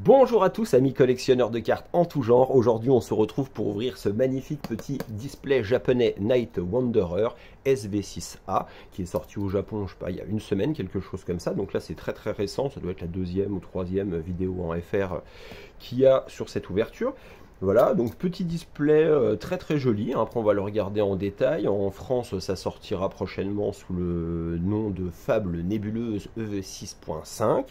Bonjour à tous amis collectionneurs de cartes en tout genre, aujourd'hui on se retrouve pour ouvrir ce magnifique petit display japonais Night Wanderer SV6A qui est sorti au Japon, je sais pas, il y a une semaine, quelque chose comme ça, donc là c'est très récent, ça doit être la deuxième ou troisième vidéo en FR qu'il y a sur cette ouverture. Voilà, donc petit display très joli, après on va le regarder en détail. En France ça sortira prochainement sous le nom de Fable Nébuleuse EV6.5.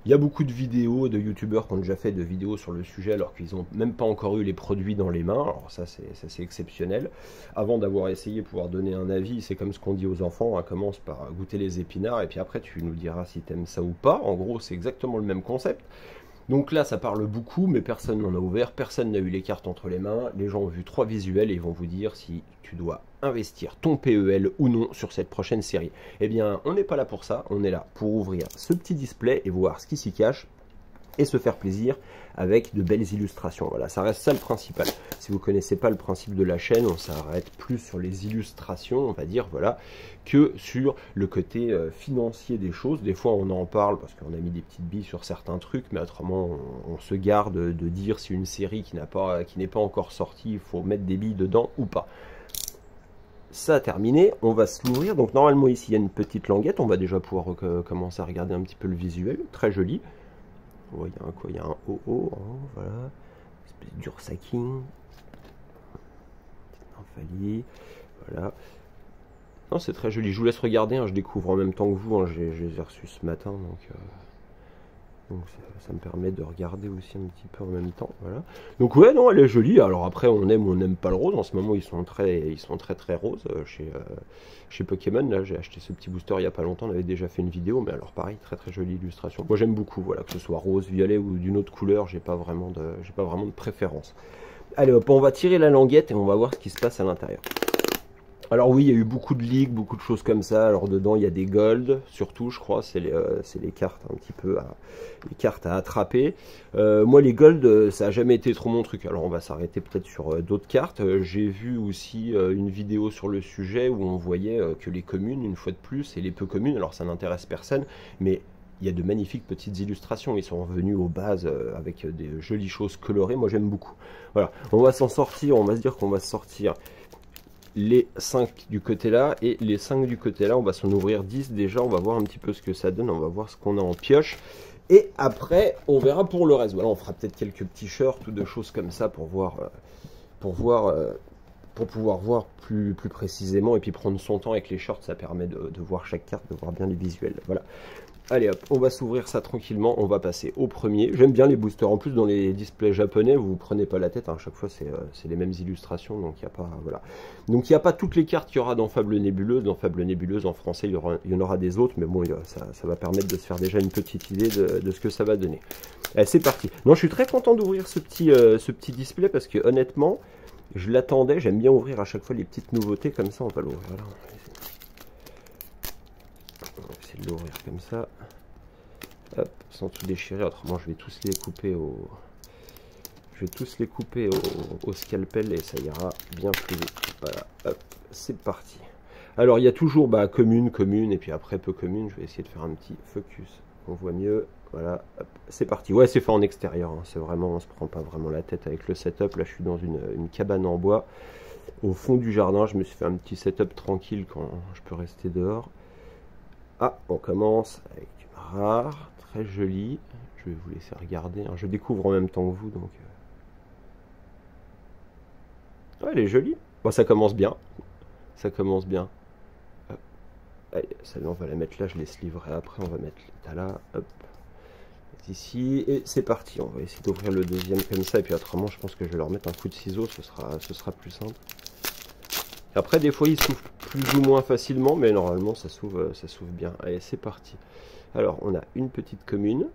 Il y a beaucoup de vidéos de youtubeurs qui ont déjà fait de vidéos sur le sujet alors qu'ils n'ont même pas encore eu les produits dans les mains. Alors ça c'est exceptionnel. Avant d'avoir essayé pouvoir donner un avis, c'est comme ce qu'on dit aux enfants, hein, commence par goûter les épinards et puis après tu nous diras si tu aimes ça ou pas. En gros c'est exactement le même concept. Donc là ça parle beaucoup mais personne n'en a ouvert, personne n'a eu les cartes entre les mains, les gens ont vu 3 visuels et ils vont vous dire si tu dois investir ton PEL ou non sur cette prochaine série. Eh bien on n'est pas là pour ça, on est là pour ouvrir ce petit display et voir ce qui s'y cache et se faire plaisir avec de belles illustrations. Voilà, ça reste ça le principal. Si vous ne connaissez pas le principe de la chaîne, on s'arrête plus sur les illustrations, on va dire, voilà, que sur le côté financier des choses. Des fois, on en parle parce qu'on a mis des petites billes sur certains trucs, mais autrement, on se garde de dire si une série qui n'est pas encore sortie, il faut mettre des billes dedans ou pas. Ça a terminé, on va se l'ouvrir. Donc normalement, ici, il y a une petite languette. On va déjà pouvoir commencer à regarder un petit peu le visuel. Très joli. Oh, il y a un quoi? Il y a un OO, hein, voilà. Espèce d'Ursaking. Nymphalie. Voilà. Non, c'est très joli. Je vous laisse regarder, hein, je découvre en même temps que vous. Hein, je les ai reçus ce matin, donc ça me permet de regarder aussi un petit peu en même temps. Voilà. Donc ouais, non, elle est jolie. Alors après, on aime ou on n'aime pas le rose. En ce moment, ils sont très roses chez Pokémon. Là, j'ai acheté ce petit booster il y a pas longtemps. On avait déjà fait une vidéo, mais alors pareil, très jolie illustration. Moi, j'aime beaucoup. Voilà, que ce soit rose, violet ou d'une autre couleur, j'ai pas vraiment de préférence. Allez hop, on va tirer la languette et on va voir ce qui se passe à l'intérieur. Alors oui, il y a eu beaucoup de leaks, beaucoup de choses comme ça. Alors dedans, il y a des golds, surtout, je crois, c'est les cartes un petit peu, les cartes à attraper. Moi, les golds, ça n'a jamais été trop mon truc. Alors on va s'arrêter peut-être sur d'autres cartes. J'ai vu aussi une vidéo sur le sujet où on voyait que les communes, une fois de plus, et les peu communes, alors ça n'intéresse personne, mais il y a de magnifiques petites illustrations. Ils sont revenus aux bases avec des jolies choses colorées. Moi, j'aime beaucoup. Voilà, on va s'en sortir, on va se dire qu'on va sortir les 5 du côté là et les 5 du côté là. On va s'en ouvrir 10 déjà, on va voir un petit peu ce que ça donne, on va voir ce qu'on a en pioche et après on verra pour le reste. Voilà, on fera peut-être quelques petits shirts ou de choses comme ça pour pouvoir voir plus précisément et puis prendre son temps avec les shorts. Ça permet de voir chaque carte, de voir bien les visuels. Voilà. Allez hop, on va s'ouvrir ça tranquillement, on va passer au premier. J'aime bien les boosters, en plus dans les displays japonais, vous ne prenez pas la tête, hein, à chaque fois c'est les mêmes illustrations, donc il n'y a pas, voilà. Donc il n'y a pas toutes les cartes qu'il y aura dans Fable Nébuleuse. Dans Fable Nébuleuse en français il y en aura des autres, mais bon ça va permettre de se faire déjà une petite idée de ce que ça va donner. Allez, c'est parti. Non, je suis très content d'ouvrir ce petit display parce que honnêtement, je l'attendais, j'aime bien ouvrir à chaque fois les petites nouveautés comme ça, on va l'ouvrir là. On va essayer de l'ouvrir comme ça. Hop, sans tout déchirer, autrement je vais tous les couper au scalpel et ça ira bien plus vite. Voilà, hop, c'est parti. Alors il y a toujours commune et puis après peu commune. Je vais essayer de faire un petit focus, on voit mieux. Voilà, c'est parti. Ouais, c'est fait en extérieur, hein. C'est vraiment, on se prend pas vraiment la tête avec le setup. Là je suis dans une cabane en bois au fond du jardin. Je me suis fait un petit setup tranquille quand je peux rester dehors. Ah, on commence avec du rare, très joli. Je vais vous laisser regarder, hein. Je découvre en même temps que vous, donc... Ouais, elle est jolie. Bon, ça commence bien. Ça commence bien. Allez, celle-là, on va la mettre là, je laisse livrer après. On va mettre l'état là, hop. Ici, et c'est parti. On va essayer d'ouvrir le deuxième comme ça, et puis autrement, je pense que je vais leur mettre un coup de ciseau, ce sera plus simple. Après, des fois, il s'ouvre plus ou moins facilement, mais normalement, ça s'ouvre bien. Allez, c'est parti. Alors, on a une petite commune.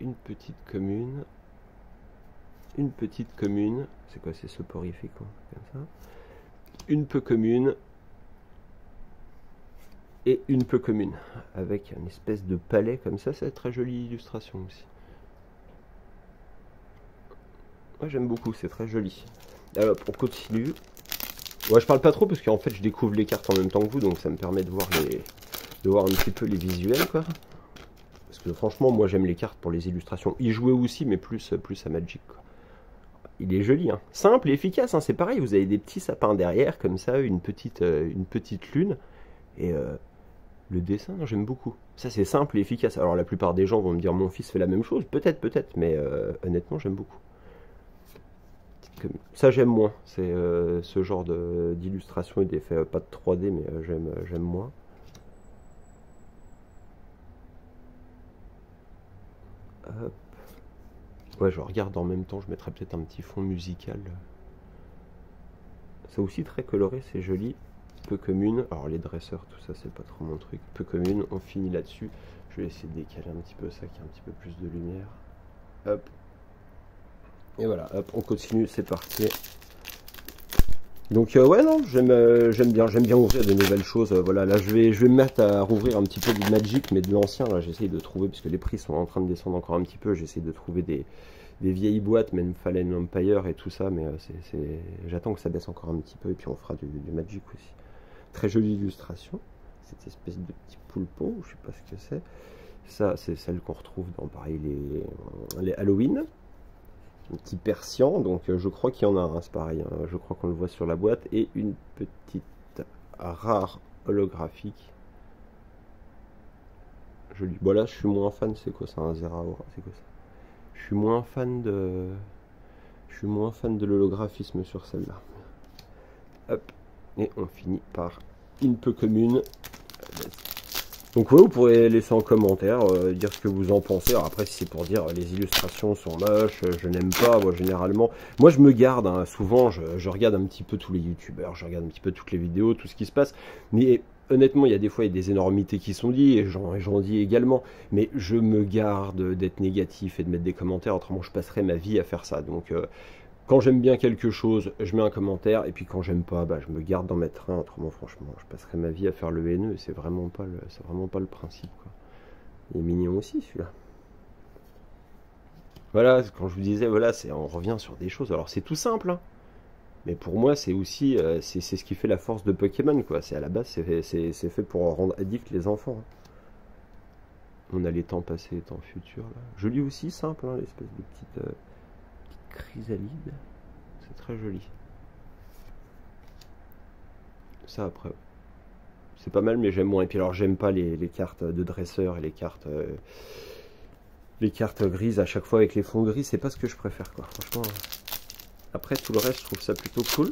Une petite commune. Une petite commune. C'est quoi? C'est soporifique, quoi, comme ça. Une peu commune. Et une peu commune. Avec une espèce de palais comme ça. C'est une très jolie illustration aussi. Ouais, j'aime beaucoup, c'est très joli. Alors, on continue. Ouais, je parle pas trop parce qu'en fait je découvre les cartes en même temps que vous, donc ça me permet de voir un petit peu les visuels, quoi. que franchement, moi j'aime les cartes pour les illustrations. Y jouer aussi, mais plus à Magic, quoi. Il est joli, hein. Simple et efficace, hein. C'est pareil, vous avez des petits sapins derrière, comme ça, une petite lune. Et le dessin, j'aime beaucoup. Ça, c'est simple et efficace. Alors la plupart des gens vont me dire, mon fils fait la même chose. Peut-être, mais honnêtement, j'aime beaucoup. Ça, j'aime moins. C'est ce genre d'illustration et d'effet, pas de 3D, mais j'aime moins. Hop. Ouais, je regarde en même temps, je mettrai peut-être un petit fond musical. Ça aussi très coloré, c'est joli. Peu commune. Alors les dresseurs, tout ça, c'est pas trop mon truc. Peu commune, on finit là-dessus. Je vais essayer de décaler un petit peu ça, qui a un petit peu plus de lumière. Hop. Et voilà, hop, on continue, c'est parti. Donc ouais, non, j'aime bien ouvrir de nouvelles choses. Voilà, là je vais me mettre à rouvrir un petit peu du Magic, mais de l'ancien. Là, j'essaye de trouver, parce que les prix sont en train de descendre encore un petit peu. J'essaie de trouver des vieilles boîtes, même Fallen Empire et tout ça, mais j'attends que ça baisse encore un petit peu, et puis on fera du Magic aussi. Très jolie illustration, cette espèce de petit poulpeau, je sais pas ce que c'est. Ça, c'est celle qu'on retrouve dans, pareil, les Halloween. Un petit persian, donc je crois qu'il y en a un, c'est pareil, hein, je crois qu'on le voit sur la boîte, et une petite rare holographique. Joli. Bon là, je suis moins fan, c'est quoi ça, un Zeraora, c'est quoi ça? Je suis moins fan de l'holographisme sur celle-là. Hop, et on finit par une peu commune. Donc ouais, vous pourrez laisser en commentaire, dire ce que vous en pensez. Alors après, si c'est pour dire les illustrations sont moches, je n'aime pas, moi généralement. Moi je me garde, hein, souvent je regarde un petit peu tous les youtubeurs, je regarde un petit peu toutes les vidéos, tout ce qui se passe. Mais honnêtement, il y a des fois des énormités qui sont dites, et j'en dis également. Mais je me garde d'être négatif et de mettre des commentaires, autrement je passerai ma vie à faire ça. Donc quand j'aime bien quelque chose, je mets un commentaire, et puis quand j'aime pas, bah, je me garde d'en mettre un. Autrement, franchement, je passerai ma vie à faire le haineux, et c'est vraiment pas le principe, quoi. Il est mignon aussi, celui-là. Voilà, quand je vous disais, voilà, on revient sur des choses. Alors c'est tout simple, hein, mais pour moi, c'est aussi, c'est ce qui fait la force de Pokémon, quoi. C'est à la base, c'est fait pour rendre addicts les enfants, hein. On a les temps passés, les temps futurs, là. Joli aussi, simple, hein, l'espèce de petite chrysalide, c'est très joli. Ça après, c'est pas mal, mais j'aime moins. Et puis alors j'aime pas les cartes de dresseur et les cartes grises à chaque fois avec les fonds gris, c'est pas ce que je préfère, quoi. Franchement, après tout le reste, je trouve ça plutôt cool.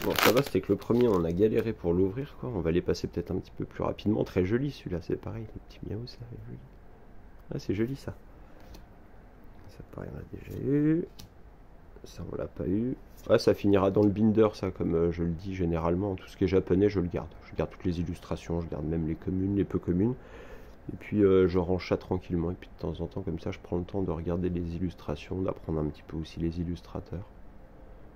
Bon, ça va, c'était que le premier, on a galéré pour l'ouvrir, quoi. On va les passer peut-être un petit peu plus rapidement. Très joli celui-là, c'est pareil, les petits miaou, ça est joli. Ah, c'est joli ça. Ça pareil, on a déjà eu. Ça, on l'a pas eu. Ouais, ça finira dans le binder, ça, comme je le dis généralement. Tout ce qui est japonais, je le garde. Je garde toutes les illustrations, je garde même les communes, les peu communes. Et puis je range ça tranquillement. Et puis de temps en temps, comme ça, je prends le temps de regarder les illustrations, d'apprendre un petit peu aussi les illustrateurs.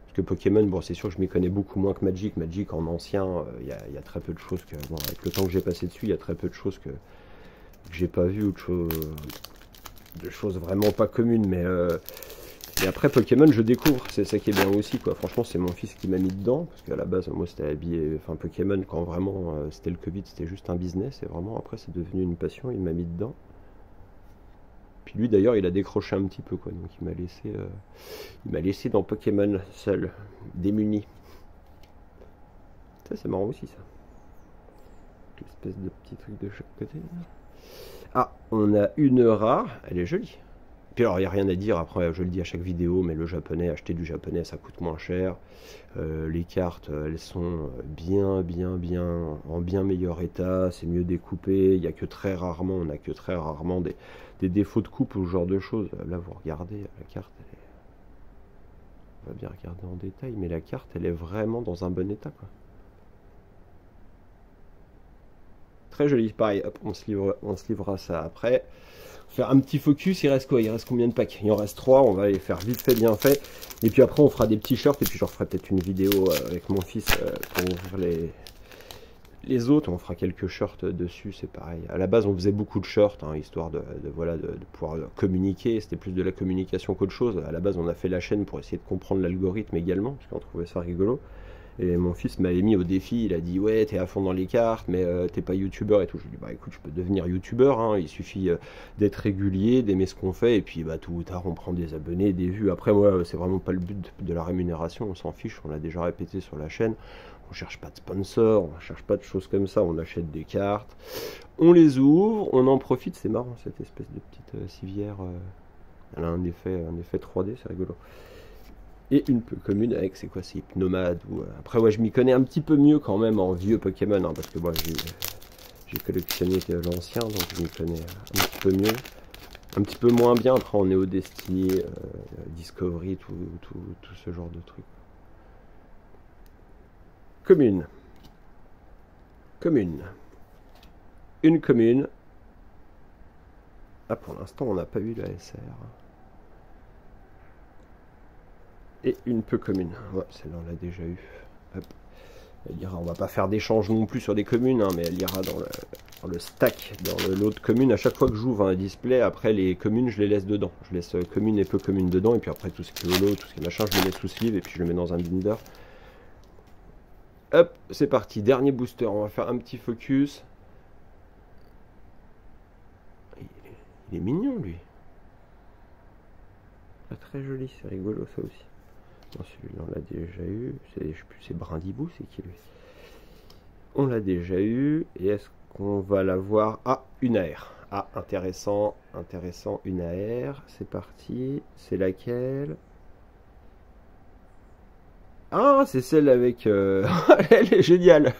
Parce que Pokémon, bon, c'est sûr que je m'y connais beaucoup moins que Magic. Magic, en ancien, il y a très peu de choses que... Bon, avec le temps que j'ai passé dessus, il y a très peu de choses que j'ai pas vues, ou de choses vraiment pas communes, mais... Et après Pokémon, je découvre, c'est ça qui est bien aussi, quoi. Franchement, c'est mon fils qui m'a mis dedans, parce qu'à la base, moi, c'était habillé, enfin Pokémon, quand vraiment c'était le Covid, c'était juste un business, et vraiment après, c'est devenu une passion, il m'a mis dedans. Puis lui, d'ailleurs, il a décroché un petit peu, quoi. Donc il m'a laissé dans Pokémon seul, démuni. Ça, c'est marrant aussi, ça. Une espèce de petit truc de chaque côté. Ah, on a une rare, elle est jolie. Puis alors, il n'y a rien à dire, après je le dis à chaque vidéo, mais le japonais, acheter du japonais, ça coûte moins cher. Les cartes, elles sont en bien meilleur état, c'est mieux découpé. Il n'y a que très rarement, on n'a que très rarement des défauts de coupe ou ce genre de choses. Là, vous regardez, la carte, on va bien regarder en détail, mais la carte, elle est vraiment dans un bon état, quoi. Très joli, pareil, hop, on se livrera ça après. Faire un petit focus, il reste quoi? Il reste combien de packs? Il en reste 3, on va les faire vite fait, bien fait. Et puis après on fera des petits shirts, et puis je referai peut-être une vidéo avec mon fils pour ouvrir les autres. On fera quelques shirts dessus, c'est pareil. À la base on faisait beaucoup de shirts, hein, histoire voilà, de pouvoir communiquer. C'était plus de la communication qu'autre chose. À la base on a fait la chaîne pour essayer de comprendre l'algorithme également, parce qu'on trouvait ça rigolo. Et mon fils m'avait mis au défi, il a dit ouais t'es à fond dans les cartes mais t'es pas youtubeur et tout. Je lui ai dit bah écoute je peux devenir youtubeur, hein, il suffit d'être régulier, d'aimer ce qu'on fait et puis bah tout ou tard on prend des abonnés, des vues. Après moi c'est vraiment pas le but de la rémunération, on s'en fiche, on l'a déjà répété sur la chaîne. On cherche pas de sponsors, on cherche pas de choses comme ça, on achète des cartes, on les ouvre, on en profite, c'est marrant cette espèce de petite civière, elle a un effet 3D, c'est rigolo. Et une peu commune avec, c'est quoi, c'est Hypnomade ou, après ouais je m'y connais un petit peu mieux quand même en vieux Pokémon, hein, parce que moi j'ai collectionné l'ancien, donc je m'y connais un petit peu mieux. Un petit peu moins bien, après on est au Destiny, Discovery, tout ce genre de trucs. Commune. Commune. Une commune. Ah, pour l'instant, on n'a pas eu la SR. Et une peu commune. Ouais, celle-là, on l'a déjà eu. Hop. Elle ira, on va pas faire d'échange non plus sur des communes, hein, mais elle ira dans le stack, dans le lot de communes. À chaque fois que j'ouvre un display, après les communes, je les laisse dedans. Je laisse commune et peu commune dedans, et puis après tout ce qui est holo, tout ce qui est machin, je le mets sous sleeve, et puis je le mets dans un binder. Hop, c'est parti, dernier booster, on va faire un petit focus. Il est mignon lui. Pas très joli, c'est rigolo ça aussi. Non, celui-là on l'a déjà eu, je sais plus, c'est Brindibou, c'est qui lui? On l'a déjà eu, et est-ce qu'on va l'avoir? Ah, une AR. Ah, intéressant, intéressant, une AR, c'est parti, c'est laquelle? Ah, c'est celle avec... Elle est géniale.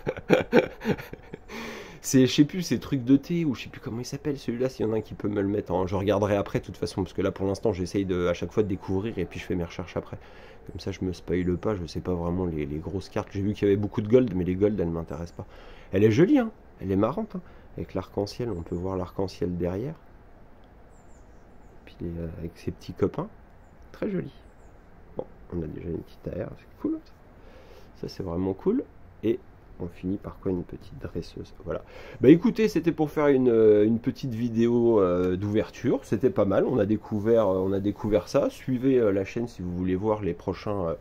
C'est, je sais plus, c'est trucs de thé, ou je sais plus comment il s'appelle celui-là, s'il y en a un qui peut me le mettre en... Je regarderai après, de toute façon, parce que là, pour l'instant, j'essaye à chaque fois de découvrir, et puis je fais mes recherches après. Comme ça, je me spoile pas, je sais pas vraiment les grosses cartes. J'ai vu qu'il y avait beaucoup de gold, mais les gold, elles m'intéressent pas. Elle est jolie, hein. Elle est marrante, hein. Avec l'arc-en-ciel, on peut voir l'arc-en-ciel derrière. Puis avec ses petits copains. Très joli. Bon, on a déjà une petite AR, c'est cool. Ça, c'est vraiment cool. Et on finit par quoi? Une petite dresseuse. Voilà. Bah écoutez, c'était pour faire une petite vidéo d'ouverture. C'était pas mal. On a découvert ça. Suivez la chaîne si vous voulez voir les prochains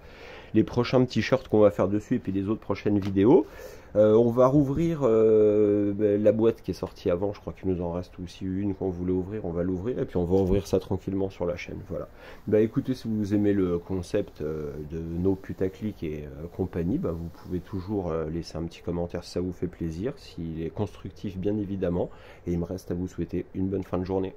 t-shirts qu'on va faire dessus et puis les autres prochaines vidéos. On va rouvrir la boîte qui est sortie avant, je crois qu'il nous en reste aussi une qu'on voulait ouvrir, on va l'ouvrir et puis on va ouvrir ça tranquillement sur la chaîne. Voilà. Bah écoutez, si vous aimez le concept de nos putaclic et compagnie, bah, vous pouvez toujours laisser un petit commentaire si ça vous fait plaisir, s'il est constructif bien évidemment, et il me reste à vous souhaiter une bonne fin de journée.